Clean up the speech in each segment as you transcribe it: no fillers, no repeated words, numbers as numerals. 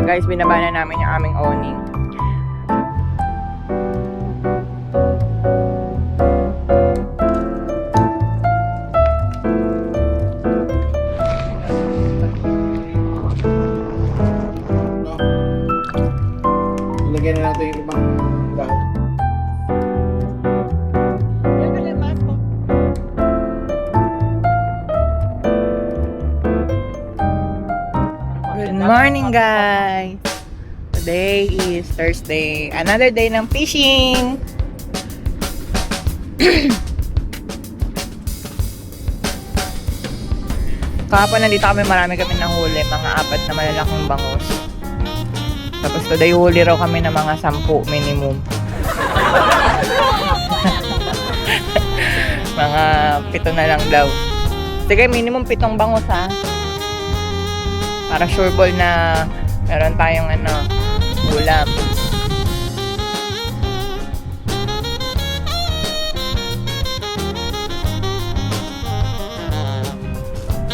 So guys, binaba na namin yung aming awning. Lagyan na natin yung ibang dahon. Good morning guys! Today is Thursday. Another day ng fishing! Kahapon nandito marami kami nahuli. Mga 4 na malalaking bangus. Tapos today huli raw kami ng mga 10 minimum. Mga 7 na lang daw. Sige, minimum 7 bangus ha. Para sure ball na meron tayong ulam.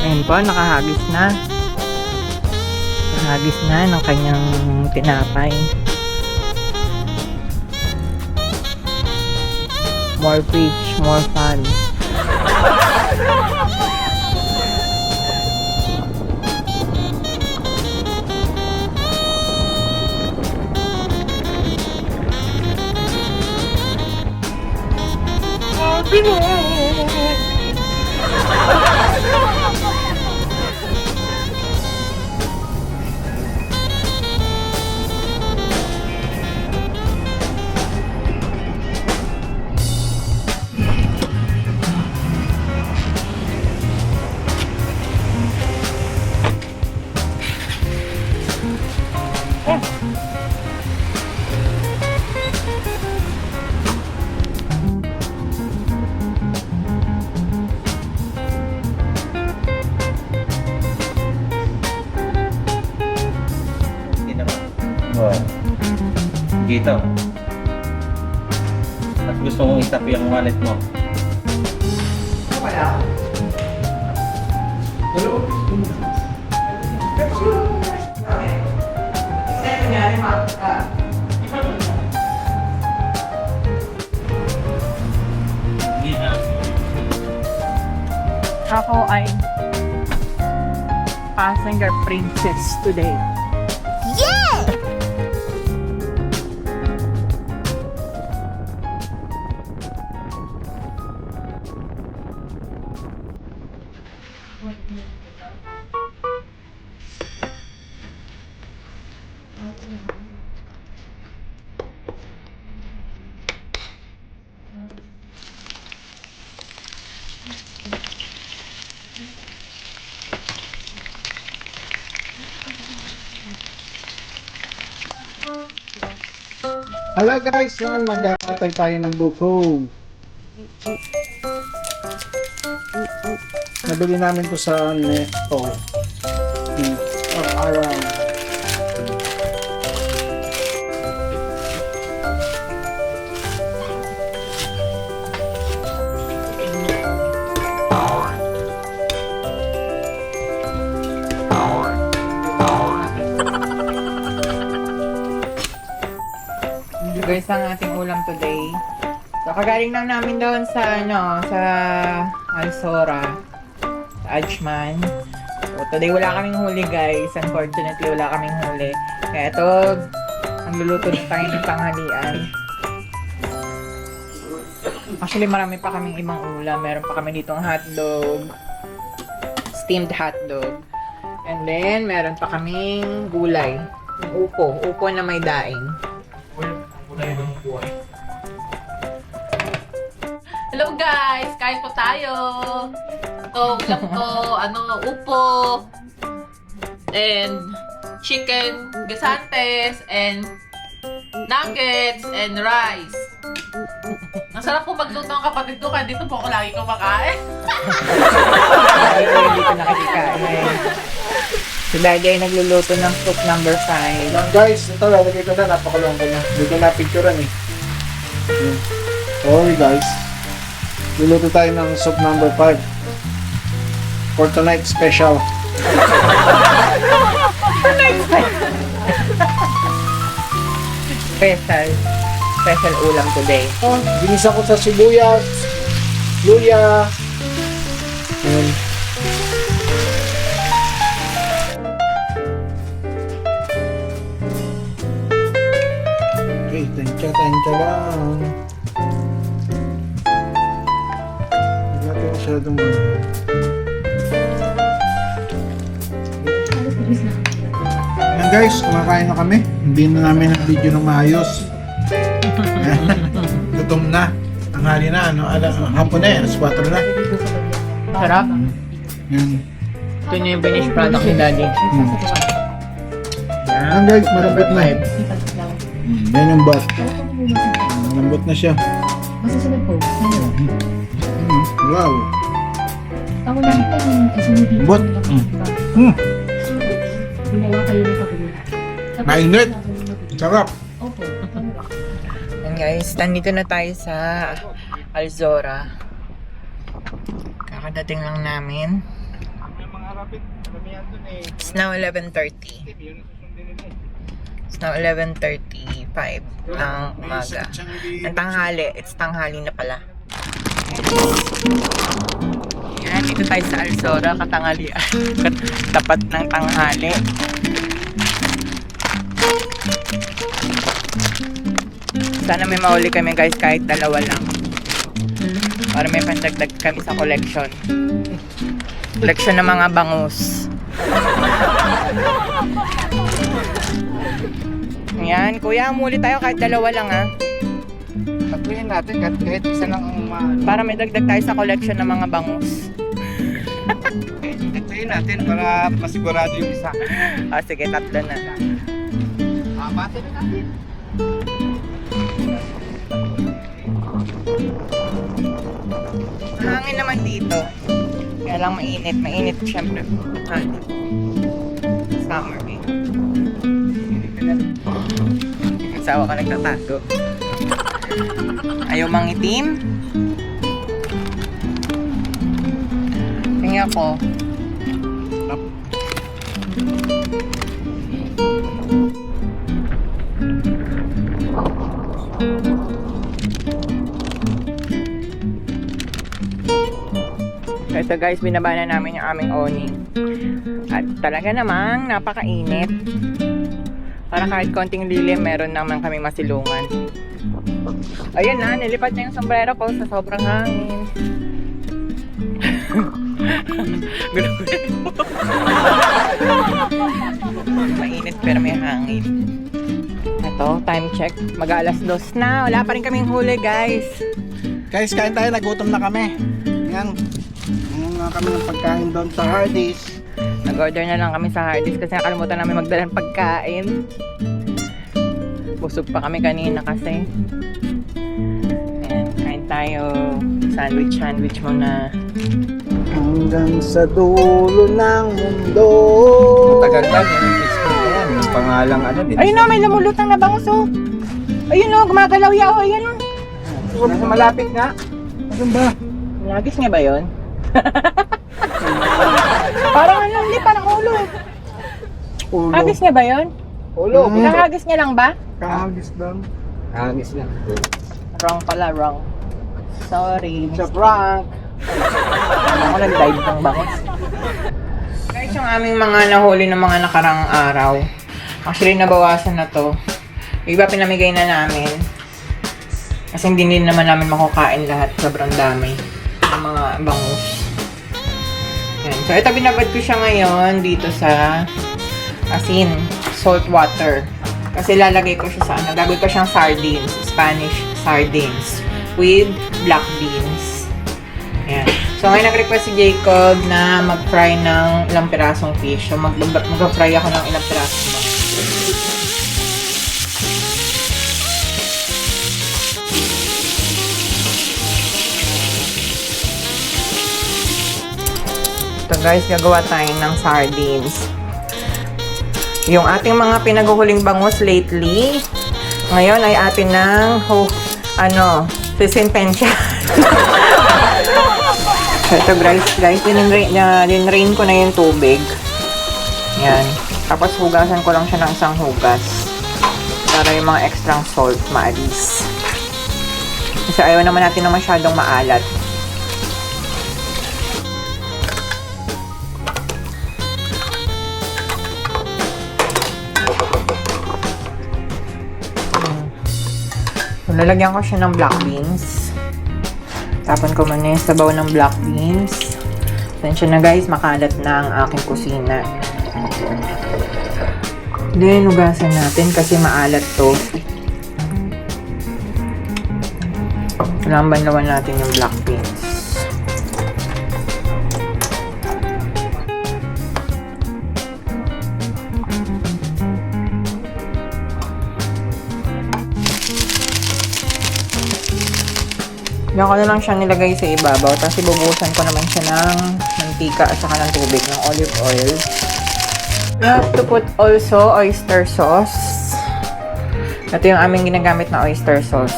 Ayun po, nakahagis na. Nakahagis na ng kanyang tinapay. More fish, more fun. Dito. At gusto mong itap yung wallet mo. Wala. Hello? Okay. Kasi nangyari ako ay passenger princess today. Hello guys, yan, mag-atay tayo ng buko. Nabili namin to sa Neto. Araw. Guys, ang ating ulam today. So, kagaling lang namin doon sa, sa Alsora, sa Ajman. So, today wala kaming huli, guys. Unfortunately, wala kaming huli. Kaya ito, nagluluto na tayo ng tanghalian. Actually, marami pa kaming ibang ulam. Meron pa kami ditong hotdog, steamed hotdog. And then, meron pa kaming gulay. Upo na may daing. Hello guys! Kain po tayo! Ito, ulam ko, upo, and chicken gasantes, and nuggets, and rice. Ang sarap po magluto ng kapatid ko, kaya dito po ako lagi kumakain. Hindi ko nakikikain. Si Daddy ay nagluluto ng soup number 5. Yan guys, ito lalagay ko na, napakulong ko na. Hindi ko na picturean eh. Sorry guys. Luluto tayo ng soup number 5. For tonight special. special ulam today. Ginisa ko sa sibuyas, luya. Ayan. Okay, tansya lang. Hindi natin masyadong Ayan guys, kumakain na kami. Hindi na namin ang video ng maayos. Gutom na. Tanghali na, hapon na yan, alas 4 na. Sarap. Yan. Ito na yung finished product ni Daddy. Ayan guys, malambot na. Yan yung bat. Malambot na siya. Masusunod po. Wow. Ako lang ito yung SMD. Bot. Ginawa kayo ng pagulong. Mainit. Sarap. Opo. And guys, nandito na tayo sa Alzora. Kakadating lang namin. It's now 11:30. It's now 11:35 ng umaga. Ang tanghali. It's tanghali na pala. Yan, dito tayo sa Alzora, katanghalian. Tapat ng tanghali. Sana may mahuli kami guys, kahit dalawa lang. Para may pandagdag kami sa collection. Collection ng mga bangus. Ayan, kuya, muli tayo kahit dalawa lang ha. Patuloyin natin kahit isa lang ang Para may dagdag tayo sa collection ng mga bangus. Patuloyin natin para masigurado yung isa. Ah, sige, tatlo na. Bati na natin. Hangin naman dito. Kaya lang mainit. Mainit syempre. Summer eh. Asawa ka nagtatago. Ayaw mangitim. Tingnan ko. Ito guys, binaba na namin yung aming awning. At talaga namang napakainit. Para kahit konting lilim, meron naman kami masilungan. Ayun na, nilipat na yung sombrero ko sa sobrang hangin. Mainit pero may hangin. Ito, time check. Mag-alas 2 na. Wala pa rin kaming huli guys. Guys, kain tayo. Nagutom na kami. Yan. Kami ng pagkain doon sa Hardee's. Nag-order na lang kami sa Hardee's kasi nakalimutan namin magdala ng pagkain. Busog pa kami kanina kasi. Ayan, kain tayo. Sandwich muna. Hanggang sa dulo ng mundo. Matagal na, yung Facebook na yan. Yung pangalang ano din. Ayun o, may lumulutang na bangus o. Ayun o, gumagalaw ya o. Ayun o. Nasa malapit nga. Ano ba? Nagis nga ba yun? Parang ano, hindi, parang ulo. Ulo. Hagis niya ba yun? Ulo. Nakahagis niya lang ba? Kahagis lang. Hangis lang. Wrong pala, wrong. Sorry. It's a prank. Ako nag-dive ng bangus. Guys, yung aming mga nahuli ng mga nakarang araw. Actually, nabawasan na to. Yung iba pinamigay na namin. Kasi hindi din naman namin makukain lahat. Sobrang dami ng mga bangus. Yan. So, ito binabad ko siya ngayon dito sa asin, salt water. Kasi lalagay ko siya sa ano, gagawin ko siyang sardines, Spanish sardines with black beans. Yan. So, ngayon nag-request si Jacob na mag-fry ng ilang pirasong fish. So, mag-fry ako ng ilang pirasong mga. Ito guys, gagawa tayo ng sardines. Yung ating mga pinaghuhuling bangus lately, ngayon ay atin ng, sisintensya. Ito guys, dinrain ko na yung tubig. Yan. Tapos hugasan ko lang siya ng isang hugas. para yung mga extra salt maalis. Kasi ayaw naman natin na masyadong maalat. So, lalagyan ko siya ng black beans. Tapon ko muna yung sabaw ng black beans. Tensya na guys, makalat na ang aking kusina. Then, hugasan natin kasi maalat to. Kailangan banlawan natin yung black beans. Diyan ko na lang siya nilagay sa ibabaw. Tapos ibubusan ko naman siya ng mantika at saka ng tubig, ng olive oil. You have to put also oyster sauce. Ito yung aming ginagamit na oyster sauce.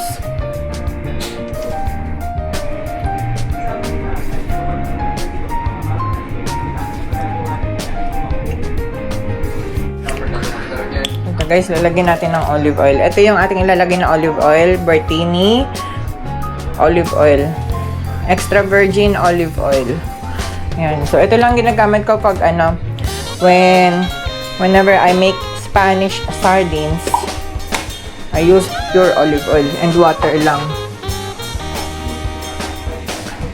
Ito guys, lalagyan natin ng olive oil. Ito yung ating ilalagay na olive oil. Bertini olive oil. Extra virgin olive oil. Yan. So, ito lang ginagamit ko pag whenever I make Spanish sardines, I use pure olive oil and water lang.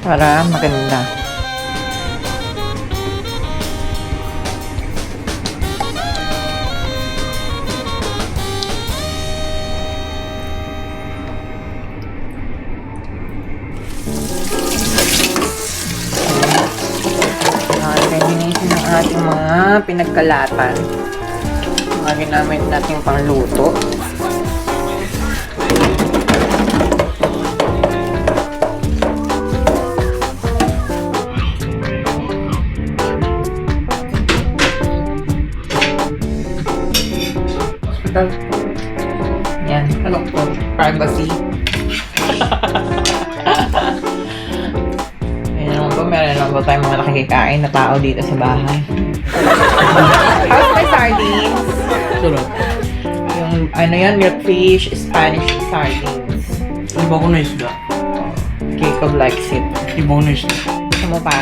Para maganda. Nakakalimutin ng ating mga pinagkalatan. Mga ginamit natin pang luto. Yan, ano po? Privacy. Meron lang ba tayong mga nakikikain na tao dito sa bahay? How's my sardines? Sarap. Yung milk fish, Spanish sardines. Iba ko na isda. Jacob likes it. Iba ko na isda. Gusto mo pa?